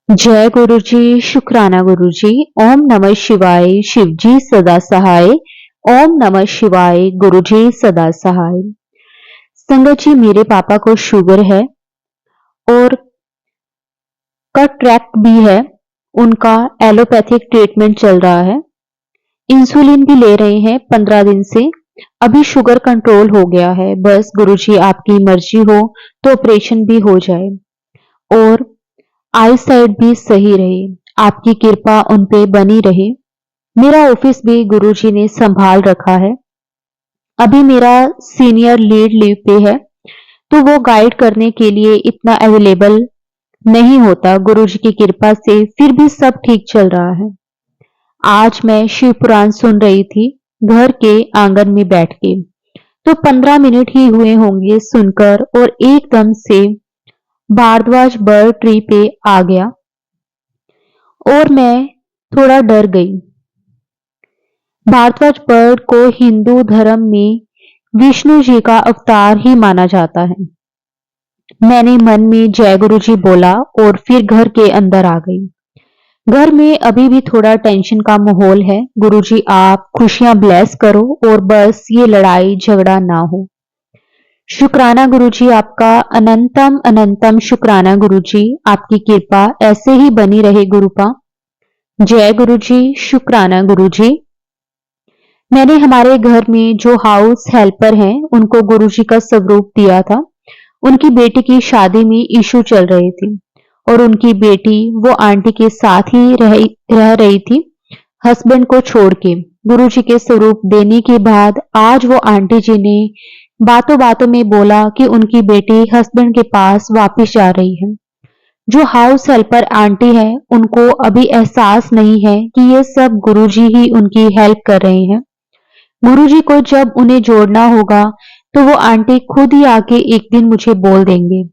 जय गुरु जी, शुक्राना गुरु जी। ओम नमः शिवाय, शिव जी सदा सहाय। ओम नमः शिवाय, गुरु जी सदा सहाय। संगत जी, मेरे पापा को शुगर है और कटरैक्ट भी है। उनका एलोपैथिक ट्रीटमेंट चल रहा है। इंसुलिन भी ले रहे हैं 15 दिन से। अभी शुगर कंट्रोल हो गया है। बस गुरु जी आपकी मर्जी हो तो ऑपरेशन भी हो जाए और आई साइड भी सही रहे। आपकी कृपा उन पे बनी रहे। मेरा ऑफिस भी गुरुजी ने संभाल रखा है। अभी मेरा सीनियर लीड लीव पे है, तो वो गाइड करने के लिए इतना अवेलेबल नहीं होता। गुरुजी की कृपा से फिर भी सब ठीक चल रहा है। आज मैं शिव पुराण सुन रही थी घर के आंगन में बैठ के। तो 15 मिनट ही हुए होंगे सुनकर और एकदम से भारद्वाज बर्ड ट्री पे आ गया और मैं थोड़ा डर गई। भारद्वाज बर्ड को हिंदू धर्म में विष्णु जी का अवतार ही माना जाता है। मैंने मन में जय गुरु जी बोला और फिर घर के अंदर आ गई। घर में अभी भी थोड़ा टेंशन का माहौल है। गुरु जी आप खुशियां ब्लेस करो और बस ये लड़ाई झगड़ा ना हो। शुक्राना गुरु जी आपका, अनंतम अनंतम शुक्राना गुरु जी। आपकी कृपा ऐसे ही बनी रहे गुरुपा। जय गुरु जी, शुक्राना गुरु जी। मैंने हमारे घर में जो हाउस हेल्पर हैं उनको गुरुजी का स्वरूप दिया था। उनकी बेटी की शादी में इशू चल रहे थे और उनकी बेटी वो आंटी के साथ ही रह रही थी हस्बैंड को छोड़ के। गुरुजी के स्वरूप देने के बाद आज वो आंटी जी ने बातों बातों में बोला कि उनकी बेटी हस्बैंड के पास वापस जा रही है। जो हाउस हेल्पर आंटी है उनको अभी एहसास नहीं है कि ये सब गुरुजी ही उनकी हेल्प कर रहे हैं। गुरुजी को जब उन्हें जोड़ना होगा तो वो आंटी खुद ही आके एक दिन मुझे बोल देंगे।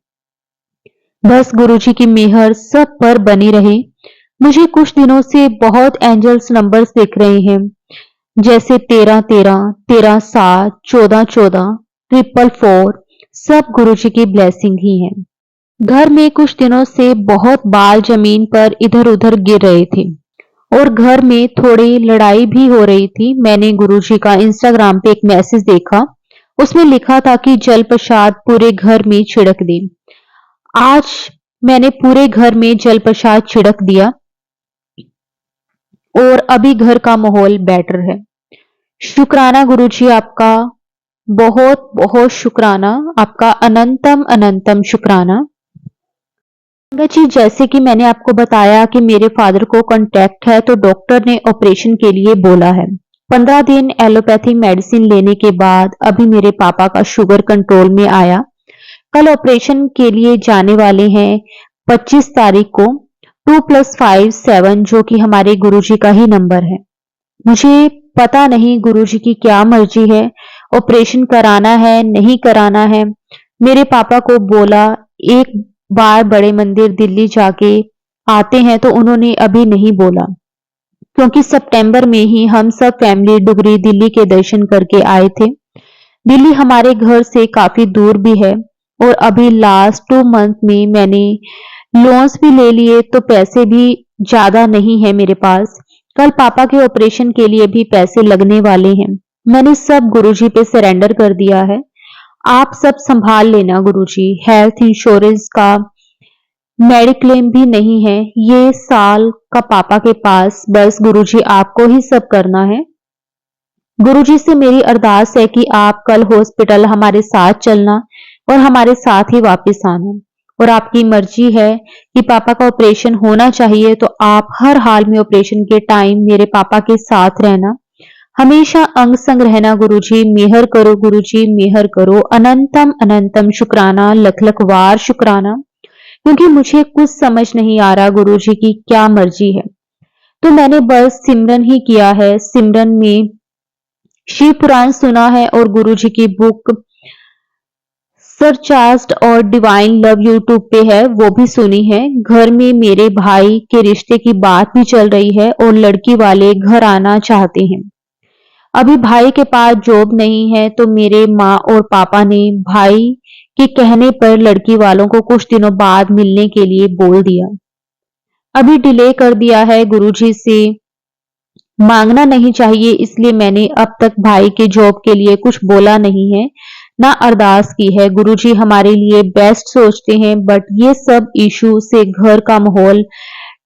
बस गुरुजी की मेहर सब पर बनी रहे। मुझे कुछ दिनों से बहुत एंजल्स नंबर्स दिख रहे हैं, जैसे 13-13, 13-7, 14-14, 444। सब गुरुजी की ब्लेसिंग ही है। घर में कुछ दिनों से बहुत बाल जमीन पर इधर उधर गिर रहे थे और घर में थोड़ी लड़ाई भी हो रही थी। मैंने गुरुजी का इंस्टाग्राम पे एक मैसेज देखा। उसमें लिखा था कि जल प्रसाद पूरे घर में छिड़क दे। आज मैंने पूरे घर में जल प्रसाद छिड़क दिया और अभी घर का माहौल बेटर है। शुक्राना गुरुजी आपका, बहुत बहुत शुक्राना आपका, अनंतम अनंतम शुक्राना। संगत जी, जैसे कि मैंने आपको बताया कि मेरे फादर को कॉन्टैक्ट है, तो डॉक्टर ने ऑपरेशन के लिए बोला है। 15 दिन एलोपैथी मेडिसिन लेने के बाद अभी मेरे पापा का शुगर कंट्रोल में आया। कल ऑपरेशन के लिए जाने वाले हैं 25 तारीख को। 2+5 7, जो कि हमारे गुरुजी का ही नंबर है। मुझे पता नहीं गुरुजी की क्या मर्जी है, ऑपरेशन कराना है नहीं कराना है। मेरे पापा को बोला एक बार बड़े मंदिर दिल्ली जाके आते हैं, तो उन्होंने अभी नहीं बोला क्योंकि सितंबर में ही हम सब फैमिली डुगरी दिल्ली के दर्शन करके आए थे। दिल्ली हमारे घर से काफी दूर भी है और अभी लास्ट 2 मंथ में मैंने लोन्स भी ले लिए, तो पैसे भी ज्यादा नहीं है मेरे पास। कल पापा के ऑपरेशन के लिए भी पैसे लगने वाले हैं। मैंने सब गुरुजी पे सरेंडर कर दिया है। आप सब संभाल लेना गुरुजी। हेल्थ इंश्योरेंस का मेडिक्लेम भी नहीं है ये साल का पापा के पास। बस गुरुजी आपको ही सब करना है। गुरुजी से मेरी अरदास है कि आप कल हॉस्पिटल हमारे साथ चलना और हमारे साथ ही वापस आना। और आपकी मर्जी है कि पापा का ऑपरेशन होना चाहिए, तो आप हर हाल में ऑपरेशन के टाइम मेरे पापा के साथ रहना, हमेशा अंग संग रहना। गुरुजी मेहर करो, गुरुजी मेहर करो। अनंतम अनंतम शुक्राना, लख लख वार शुक्राना। क्योंकि मुझे कुछ समझ नहीं आ रहा गुरुजी की क्या मर्जी है, तो मैंने बस सिमरन ही किया है। सिमरन में शिव पुराण सुना है और गुरुजी की बुक सरचार्ज और डिवाइन लव यूट्यूब पे है, वो भी सुनी है। घर में मेरे भाई के रिश्ते की बात भी चल रही है और लड़की वाले घर आना चाहते हैं। अभी भाई के पास जॉब नहीं है, तो मेरे माँ और पापा ने भाई के कहने पर लड़की वालों को कुछ दिनों बाद मिलने के लिए बोल दिया। अभी डिले कर दिया है, गुरुजी से मांगना नहीं चाहिए, इसलिए मैंने अब तक भाई के जॉब के लिए कुछ बोला नहीं है, ना अरदास की है। गुरुजी हमारे लिए बेस्ट सोचते हैं, बट ये सब इशू से घर का माहौल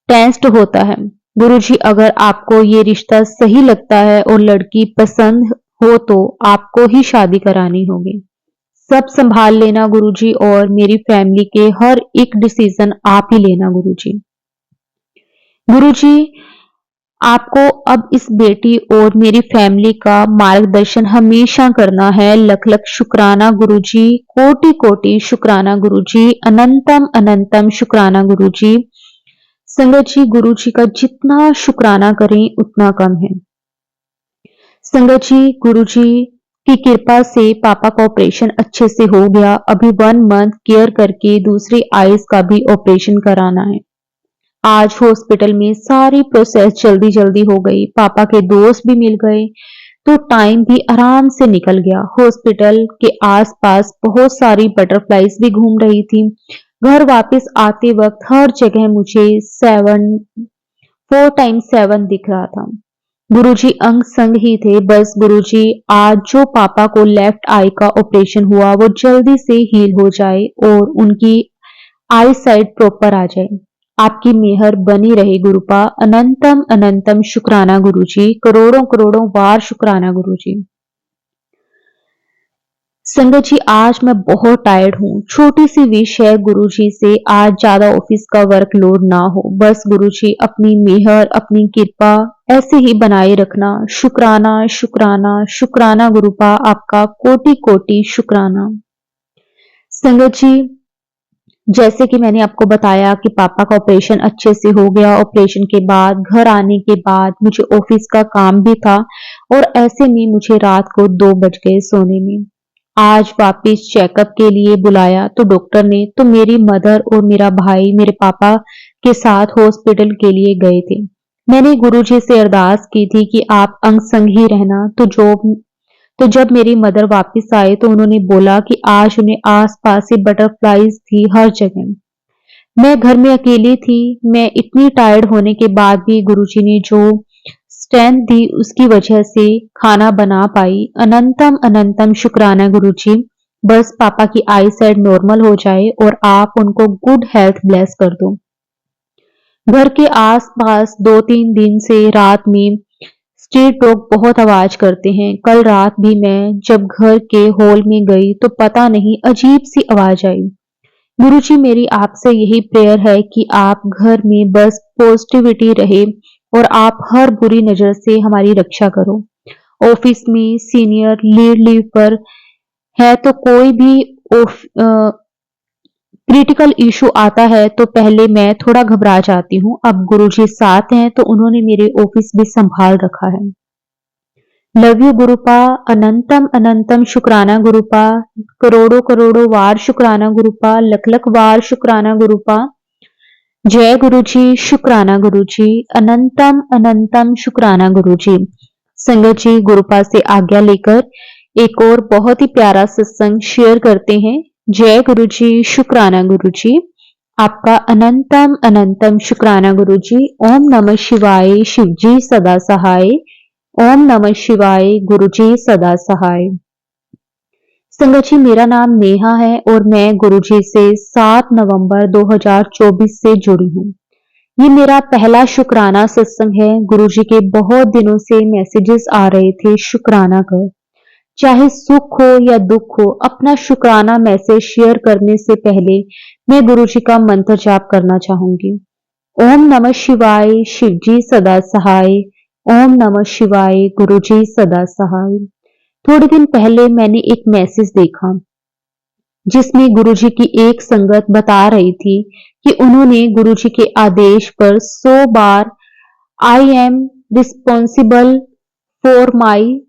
टेंस्ड होता है। गुरुजी अगर आपको ये रिश्ता सही लगता है और लड़की पसंद हो तो आपको ही शादी करानी होगी। सब संभाल लेना गुरुजी, और मेरी फैमिली के हर एक डिसीजन आप ही लेना गुरुजी। गुरुजी आपको अब इस बेटी और मेरी फैमिली का मार्गदर्शन हमेशा करना है। लख लख शुक्राना गुरुजी, कोटि कोटि शुक्राना गुरुजी, अनंतम अनंतम शुक्राना गुरुजी। संगत जी, गुरुजी का जितना शुक्राना करें उतना कम है। संगत जी, गुरुजी की कृपा से पापा का ऑपरेशन अच्छे से हो गया। अभी 1 मंथ केयर करके दूसरी आईज का भी ऑपरेशन कराना है। आज हॉस्पिटल में सारी प्रोसेस जल्दी जल्दी हो गई, पापा के दोस्त भी मिल गए, तो टाइम भी आराम से निकल गया। हॉस्पिटल के आसपास बहुत सारी बटरफ्लाईज भी घूम रही थी। घर वापस आते वक्त हर जगह मुझे 4x7 दिख रहा था। गुरुजी अंग संग ही थे। बस गुरुजी आज जो पापा को लेफ्ट आई का ऑपरेशन हुआ वो जल्दी से हील हो जाए और उनकी आई साइड प्रॉपर आ जाए। आपकी मेहर बनी रहे गुरुपा। अनंतम अनंतम शुक्राना गुरुजी, करोड़ों करोड़ों बार शुक्राना गुरुजी। संगत जी, आज मैं बहुत टायर्ड हूँ। छोटी सी विश है गुरुजी से, आज ज्यादा ऑफिस का वर्कलोड ना हो। बस गुरुजी अपनी मेहर, अपनी कृपा ऐसे ही बनाए रखना। शुक्राना शुक्राना शुक्राना गुरुपा, आपका कोटि कोटि शुक्राना। संगत जी, जैसे कि मैंने आपको बताया कि पापा का ऑपरेशन अच्छे से हो गया। ऑपरेशन के बाद घर आने के बाद मुझे ऑफिस का काम भी था और ऐसे में मुझे रात को 2 बज गए सोने में। आज वापस चेकअप के लिए बुलाया तो डॉक्टर ने तो मेरी मदर और मेरा भाई मेरे पापा के साथ हॉस्पिटल के लिए गए थे। मैंने गुरुजी से अरदास की थी कि आप अंग संग ही रहना। तो जब मेरी मदर वापस आए तो उन्होंने बोला कि आज उन्हें आसपास से बटरफ्लाईज थी हर जगह। मैं घर में अकेली थी। मैं इतनी टायर्ड होने के बाद भी गुरुजी ने जो स्ट्रेंथ दी उसकी वजह से खाना बना पाई। अनंतम अनंतम शुक्राना गुरुजी। बस पापा की आई साइड नॉर्मल हो जाए और आप उनको गुड हेल्थ ब्लेस कर दो। घर के आसपास 2-3 दिन से रात में स्ट्रीट डॉग बहुत आवाज करते हैं। कल रात भी मैं जब घर के हॉल में गई तो पता नहीं अजीब सी आवाज आई। गुरुजी, मेरी आपसे यही प्रेयर है कि आप घर में बस पॉजिटिविटी रहे और आप हर बुरी नजर से हमारी रक्षा करो। ऑफिस में सीनियर लीव पर है तो कोई भी क्रिटिकल इशू आता है तो पहले मैं थोड़ा घबरा जाती हूँ। अब गुरुजी साथ हैं तो उन्होंने मेरे ऑफिस भी संभाल रखा है। Love you गुरुपा। अनंतम अनंतम शुक्राना गुरुपा, करोड़ों करोड़ों वार शुक्राना गुरुपा, लख लख वार शुक्राना गुरुपा। जय गुरुजी, शुक्राना गुरुजी, अनंतम अनंतम शुक्राना गुरुजी। संगत जी, गुरुपा से आज्ञा लेकर एक और बहुत ही प्यारा सत्संग शेयर करते हैं। जय गुरुजी, शुक्राना गुरुजी, आपका अनंतम अनंतम शुक्राना गुरुजी। ओम नमः शिवाय, शिवजी सदा सहाय। ओम नमः शिवाय, गुरुजी सदा सहाय। संगत जी, मेरा नाम नेहा है और मैं गुरुजी से 7 नवंबर 2024 से जुड़ी हूँ। ये मेरा पहला शुक्राना सत्संग है। गुरुजी के बहुत दिनों से मैसेजेस आ रहे थे, शुक्राना कर। चाहे सुख हो या दुख हो, अपना शुक्राना मैसेज शेयर करने से पहले मैं गुरुजी का मंत्र जाप करना चाहूंगी। ओम नमः शिवाय, शिवजी सदा सहाय। ओम नमः शिवाय, गुरुजी सदा सहाय। थोड़े दिन पहले मैंने एक मैसेज देखा जिसमें गुरुजी की एक संगत बता रही थी कि उन्होंने गुरुजी के आदेश पर 100 बार I am responsible for my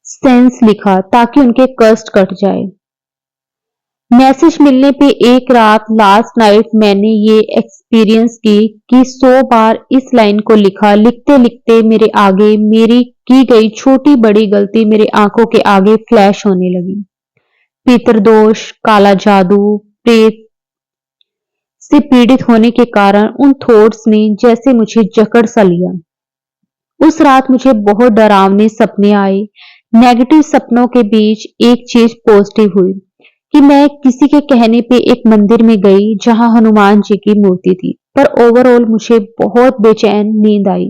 sins लिखा ताकि उनके कष्ट कट जाए। मैसेज मिलने पे एक रात लास्ट नाइट मैंने ये एक्सपीरियंस की कि 100 बार इस लाइन को लिखा। लिखते लिखते मेरे आगे मेरी की गई छोटी बड़ी गलती मेरे आंखों के आगे फ्लैश होने लगी। पितृदोष, काला जादू, प्रेत, से पीड़ित होने के कारण उन थॉट्स ने जैसे मुझे जकड़ सा लिया। उस रात मुझे बहुत डरावने सपने आए। नेगेटिव सपनों के बीच एक चीज पॉजिटिव हुई कि मैं किसी के कहने पे एक मंदिर में गई जहां हनुमान जी की मूर्ति थी, पर ओवरऑल मुझे बहुत बेचैन नींद आई।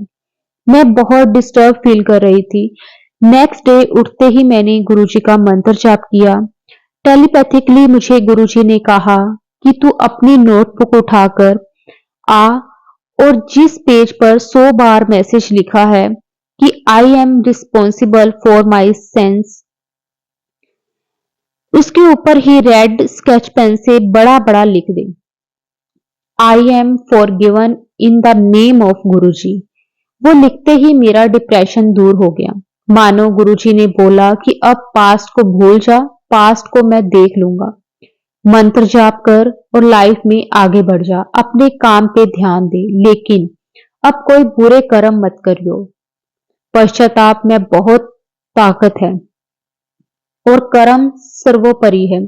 मैं बहुत डिस्टर्ब फील कर रही थी। नेक्स्ट डे उठते ही मैंने गुरुजी का मंत्र जाप किया। टेलीपैथिकली मुझे गुरुजी ने कहा कि तू अपनी नोटबुक उठाकर आ और जिस पेज पर 100 बार मैसेज लिखा है कि आई am responsible for my sense, उसके ऊपर ही रेड स्केच पेन से बड़ा बड़ा लिख दे, I am forgiven in the name of Guruji. वो लिखते ही मेरा डिप्रेशन दूर हो गया। मानो गुरुजी ने बोला कि अब पास्ट को भूल जा, पास्ट को मैं देख लूंगा। मंत्र जाप कर और लाइफ में आगे बढ़ जा, अपने काम पे ध्यान दे, लेकिन अब कोई बुरे कर्म मत करियो। पश्चाताप में बहुत ताकत है और कर्म सर्वोपरि है।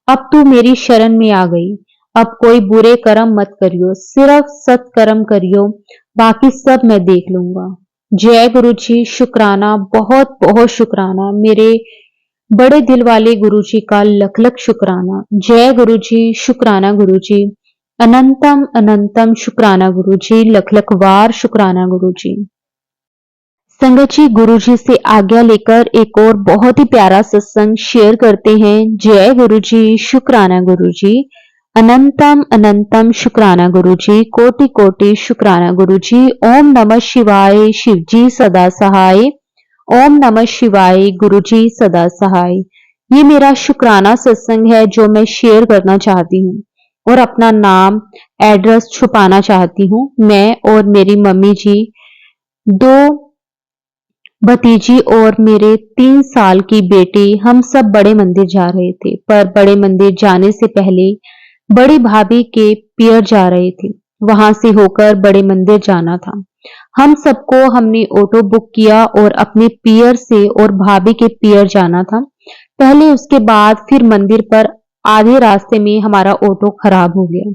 अब तू मेरी शरण में आ गई। अब कोई बुरे कर्म मत करियो, सिर्फ सत्कर्म करियो, बाकी सब मैं देख लूंगा। जय गुरु जी, शुक्राना, बहुत बहुत शुक्राना। मेरे बड़े दिल वाले गुरु जी का लख लख शुक्राना। जय गुरु जी, शुक्राना गुरु जी, अनंतम अनंतम शुक्राना गुरु जी, लख लख वार शुक्राना गुरु जी। संगत जी, गुरु जी से आज्ञा लेकर एक और बहुत ही प्यारा सत्संग शेयर करते हैं। जय गुरु जी, शुक्राना गुरु जी, अनंतम अनंतम शुक्राना गुरु जी, कोटि कोटि शुक्राना गुरु जी। ओम नमः शिवाय, शिव जी सदा सहाय। ओम नमः शिवाय, गुरु जी सदा सहाय। ये मेरा शुक्राना सत्संग है जो मैं शेयर करना चाहती हूँ और अपना नाम एड्रेस छुपाना चाहती हूँ। मैं और मेरी मम्मी जी, 2 भतीजी और मेरे 3 साल की बेटी, हम सब बड़े मंदिर जा रहे थे, पर बड़े मंदिर जाने से पहले बड़ी भाभी के पियर जा रहे थे। वहां से होकर बड़े मंदिर जाना था। हम सबको हमने ऑटो बुक किया और अपने पियर से और भाभी के पियर जाना था। पहले उसके बाद फिर मंदिर पर आधे रास्ते में हमारा ऑटो खराब हो गया।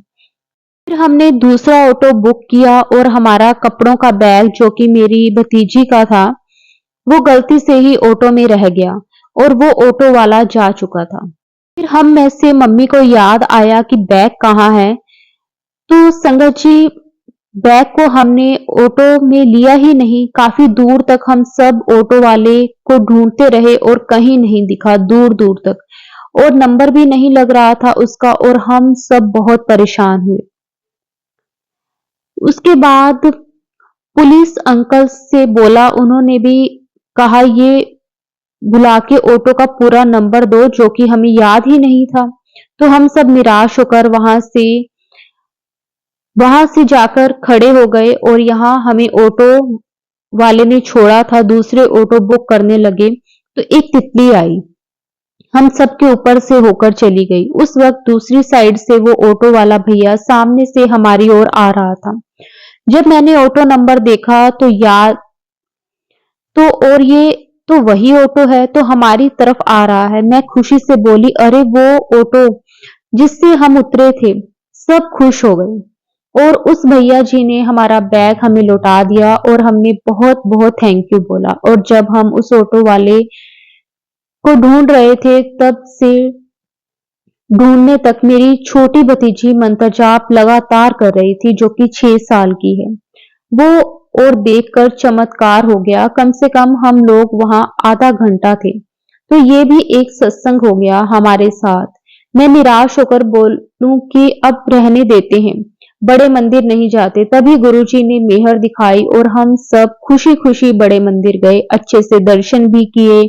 फिर हमने दूसरा ऑटो बुक किया और हमारा कपड़ों का बैग जो कि मेरी भतीजी का था, वो गलती से ही ऑटो में रह गया और वो ऑटो वाला जा चुका था। फिर हम में से मम्मी को याद आया कि बैग कहाँ है, तो संगत जी बैग को हमने ऑटो में लिया ही नहीं। काफी दूर तक हम सब ऑटो वाले को ढूंढते रहे और कहीं नहीं दिखा, दूर दूर तक, और नंबर भी नहीं लग रहा था उसका, और हम सब बहुत परेशान हुए। उसके बाद पुलिस अंकल से बोला, उन्होंने भी कहा ये बुला के ऑटो का पूरा नंबर दो, जो कि हमें याद ही नहीं था। तो हम सब निराश होकर वहां से जाकर खड़े हो गए और यहाँ हमें ऑटो वाले ने छोड़ा था, दूसरे ऑटो बुक करने लगे तो एक तितली आई, हम सबके ऊपर से होकर चली गई। उस वक्त दूसरी साइड से वो ऑटो वाला भैया सामने से हमारी ओर आ रहा था। जब मैंने ऑटो नंबर देखा तो याद तो और ये तो वही ऑटो है, तो हमारी तरफ आ रहा है। मैं खुशी से बोली, अरे वो ऑटो जिससे हम उतरे थे। सब खुश हो गए और उस भैया जी ने हमारा बैग हमें लौटा दिया और हमने बहुत बहुत थैंक यू बोला। और जब हम उस ऑटो वाले को ढूंढ रहे थे, तब से ढूंढने तक मेरी छोटी भतीजी मंत्र जाप लगातार कर रही थी, जो कि 6 साल की है। वो और देखकर चमत्कार हो गया। कम से कम हम लोग वहां आधा घंटा थे, तो ये भी एक सत्संग हो गया हमारे साथ। मैं निराश होकर बोलूं कि अब रहने देते हैं, बड़े मंदिर नहीं जाते। तभी गुरुजी ने मेहर दिखाई और हम सब खुशी खुशी बड़े मंदिर गए, अच्छे से दर्शन भी किए,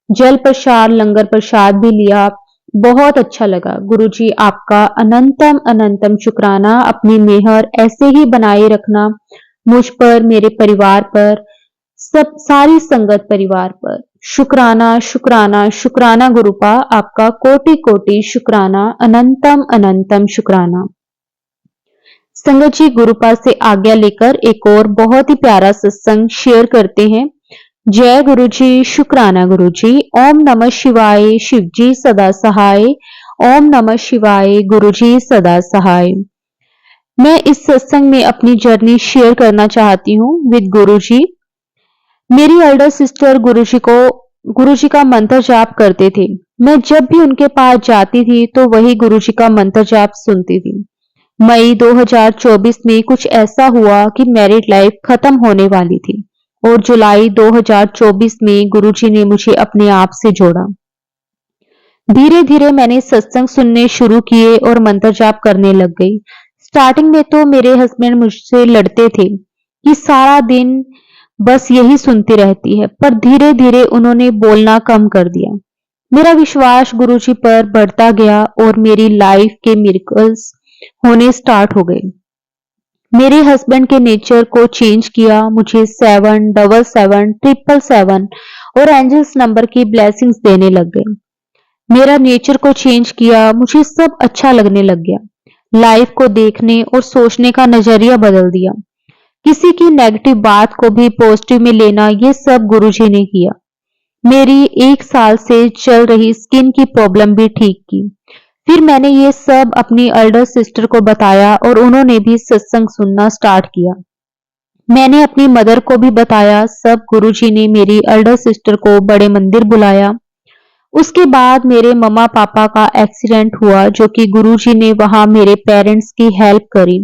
जल प्रसाद लंगर प्रसाद भी लिया। बहुत अच्छा लगा। गुरुजी आपका अनंतम अनंतम शुक्राना। अपनी मेहर ऐसे ही बनाए रखना मुझ पर, मेरे परिवार पर, सब सारी संगत परिवार पर। शुक्राना शुक्राना शुक्राना गुरुपा, आपका कोटि कोटि शुक्राना, अनंतम अनंतम शुक्राना। संगत जी, गुरुपा से आज्ञा लेकर एक और बहुत ही प्यारा सत्संग शेयर करते हैं। जय गुरु जी, शुक्राना गुरु जी। ओम नमः शिवाय, शिव जी सदा सहाय। ओम नमः शिवाय, गुरु जी सदा सहाय। मैं इस सत्संग में अपनी जर्नी शेयर करना चाहती हूँ विद गुरुजी। मेरी एल्डर सिस्टर गुरुजी का मंत्र जाप करते थे। मैं जब भी उनके पास जाती थी तो वही गुरुजी का मंत्र जाप सुनती थी। मई 2024 में कुछ ऐसा हुआ कि मैरिड लाइफ खत्म होने वाली थी और जुलाई 2024 में गुरुजी ने मुझे अपने आप से जोड़ा। धीरे धीरे मैंने सत्संग सुनने शुरू किए और मंत्र जाप करने लग गई। स्टार्टिंग में तो मेरे हस्बैंड मुझसे लड़ते थे कि सारा दिन बस यही सुनती रहती है, पर धीरे धीरे उन्होंने बोलना कम कर दिया। मेरा विश्वास गुरुजी पर बढ़ता गया और मेरी लाइफ के मिरेकल्स होने स्टार्ट हो गए। मेरे हस्बैंड के नेचर को चेंज किया। मुझे 777 777 और एंजल्स नंबर की ब्लेसिंग्स देने लग गए। मेरा नेचर को चेंज किया। मुझे सब अच्छा लगने लग गया। लाइफ को देखने और सोचने का नजरिया बदल दिया। किसी की नेगेटिव बात को भी पॉजिटिव में लेना, ये सब गुरुजी ने किया। मेरी 1 साल से चल रही स्किन की प्रॉब्लम भी ठीक की। फिर मैंने ये सब अपनी एल्डर सिस्टर को बताया और उन्होंने भी सत्संग सुनना स्टार्ट किया। मैंने अपनी मदर को भी बताया। सब गुरुजी ने मेरी एल्डर सिस्टर को बड़े मंदिर बुलाया। उसके बाद मेरे मम्मा पापा का एक्सीडेंट हुआ, जो कि गुरुजी ने वहां मेरे पेरेंट्स की हेल्प करी।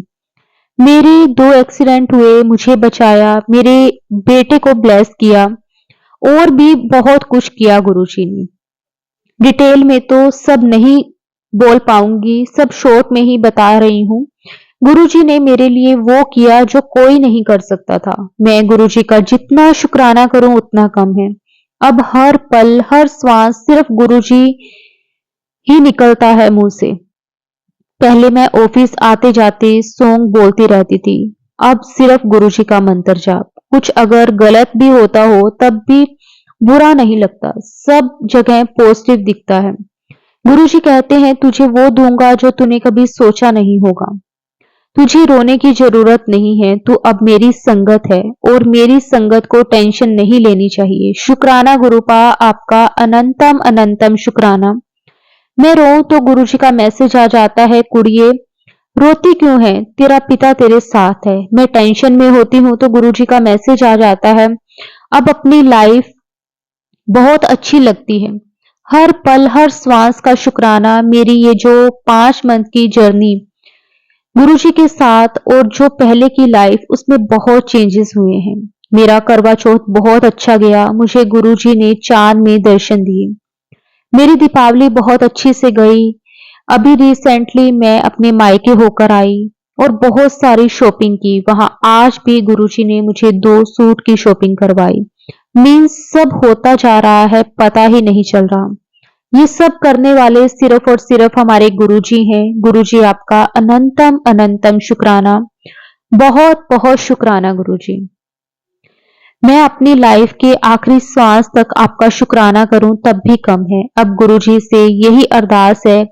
मेरे 2 एक्सीडेंट हुए, मुझे बचाया, मेरे बेटे को ब्लेस किया और भी बहुत कुछ किया गुरुजी ने। डिटेल में तो सब नहीं बोल पाऊंगी, सब शॉर्ट में ही बता रही हूँ। गुरुजी ने मेरे लिए वो किया जो कोई नहीं कर सकता था। मैं गुरुजी का जितना शुक्राना करूं उतना कम है। अब हर पल हर श्वास सिर्फ गुरुजी ही निकलता है मुंह से। पहले मैं ऑफिस आते जाते सॉन्ग बोलती रहती थी, अब सिर्फ गुरुजी का मंत्र जाप। कुछ अगर गलत भी होता हो तब भी बुरा नहीं लगता, सब जगह पॉजिटिव दिखता है। गुरुजी कहते हैं तुझे वो दूंगा जो तूने कभी सोचा नहीं होगा। तुझे रोने की जरूरत नहीं है, तू अब मेरी संगत है और मेरी संगत को टेंशन नहीं लेनी चाहिए। शुक्राना गुरुपा, आपका अनंतम अनंतम शुक्राना। मैं रोऊं तो गुरुजी का मैसेज आ जाता है, कुड़िए रोती क्यों है, तेरा पिता तेरे साथ है। मैं टेंशन में होती हूँ तो गुरुजी का मैसेज आ जाता है, अब अपनी लाइफ बहुत अच्छी लगती है। हर पल हर श्वास का शुक्राना। मेरी ये जो 5 मंथ की जर्नी गुरुजी के साथ और जो पहले की लाइफ, उसमें बहुत चेंजेस हुए हैं। मेरा करवा चौथ बहुत अच्छा गया। मुझे गुरुजी ने चांद में दर्शन दिए। मेरी दीपावली बहुत अच्छी से गई। अभी रिसेंटली मैं अपने मायके होकर आई और बहुत सारी शॉपिंग की। वहां आज भी गुरुजी ने मुझे 2 सूट की शॉपिंग करवाई। मीन्स सब होता जा रहा है, पता ही नहीं चल रहा। ये सब करने वाले सिर्फ और सिर्फ हमारे गुरुजी हैं। गुरुजी आपका अनंतम अनंतम शुक्राना। बहुत बहुत शुक्राना गुरुजी। मैं अपनी लाइफ के आखिरी श्वास तक आपका शुक्राना करूं तब भी कम है। अब गुरुजी से यही अरदास है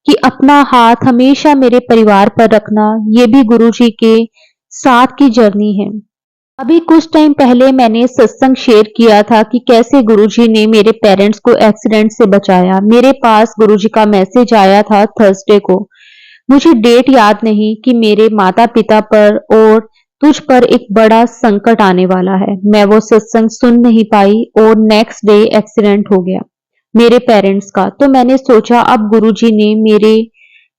कि अपना हाथ हमेशा मेरे परिवार पर रखना। ये भी गुरुजी के साथ की जर्नी है। अभी कुछ टाइम पहले मैंने सत्संग शेयर किया था कि कैसे गुरुजी ने मेरे पेरेंट्स को एक्सीडेंट से बचाया। मेरे पास गुरुजी का मैसेज आया था थर्सडे को। मुझे डेट याद नहीं कि मेरे माता पिता पर और तुझ पर एक बड़ा संकट आने वाला है। मैं वो सत्संग सुन नहीं पाई और नेक्स्ट डे एक्सीडेंट हो गया मेरे पेरेंट्स का। तो मैंने सोचा अब गुरुजी ने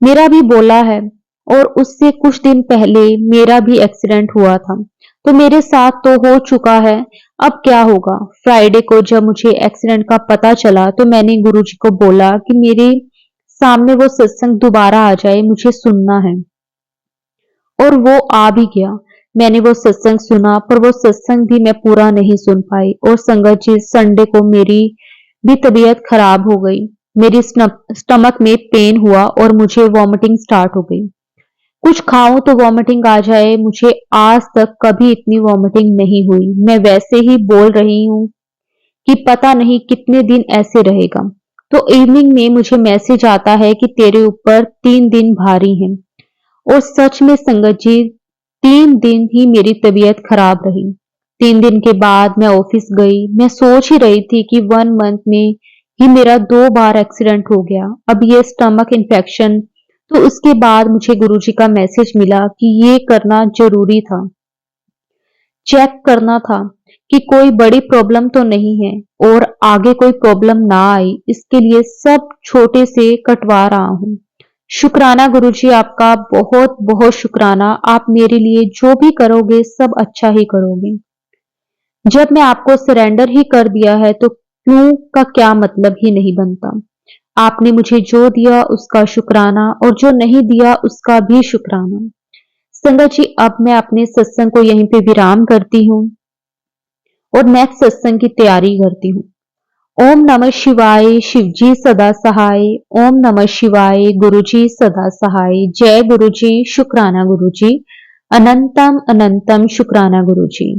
मेरा भी बोला है और उससे कुछ दिन पहले मेरा भी एक्सीडेंट हुआ था, तो मेरे साथ तो हो चुका है, अब क्या होगा। फ्राइडे को जब मुझे एक्सीडेंट का पता चला तो मैंने गुरुजी को बोला कि मेरे सामने वो सत्संग दोबारा आ जाए, मुझे सुनना है। और वो आ भी गया। मैंने वो सत्संग सुना, पर वो सत्संग भी मैं पूरा नहीं सुन पाई। और संगत जी, संडे को मेरी भी तबीयत खराब हो गई। मेरी स्टमक में पेन हुआ और मुझे वॉमिटिंग स्टार्ट हो गई। कुछ खाऊं तो वॉमिटिंग आ जाए। मुझे आज तक कभी इतनी वॉमिटिंग नहीं हुई। मैं वैसे ही बोल रही हूँ कि पता नहीं कितने दिन ऐसे रहेगा। तो इवनिंग में मुझे मैसेज आता है कि तेरे ऊपर 3 दिन भारी हैं। और सच में संगत जी, 3 दिन ही मेरी तबीयत खराब रही। 3 दिन के बाद मैं ऑफिस गई। मैं सोच ही रही थी कि 1 मंथ में ही मेरा 2 बार एक्सीडेंट हो गया। अब ये स्टमक इन्फेक्शन तो उसके बाद मुझे गुरुजी का मैसेज मिला कि ये करना जरूरी था, चेक करना था कि कोई बड़ी प्रॉब्लम तो नहीं है और आगे कोई प्रॉब्लम ना आई, इसके लिए सब छोटे से कटवा रहा हूँ। शुक्राना गुरुजी, आपका बहुत बहुत शुक्राना। आप मेरे लिए जो भी करोगे सब अच्छा ही करोगे। जब मैं आपको सरेंडर ही कर दिया है तो क्यों का क्या मतलब ही नहीं बनता। आपने मुझे जो दिया उसका शुक्राना और जो नहीं दिया उसका भी शुक्राना। संगत जी, अब मैं अपने सत्संग को यहीं पे विराम करती हूँ और नेक्स्ट सत्संग की तैयारी करती हूँ। ओम नमः शिवाय, शिवजी सदा सहाय। ओम नमः शिवाय, गुरुजी सदा सहाय। जय गुरुजी, शुक्राना गुरुजी, अनंतम अनंतम शुक्राना गुरुजी।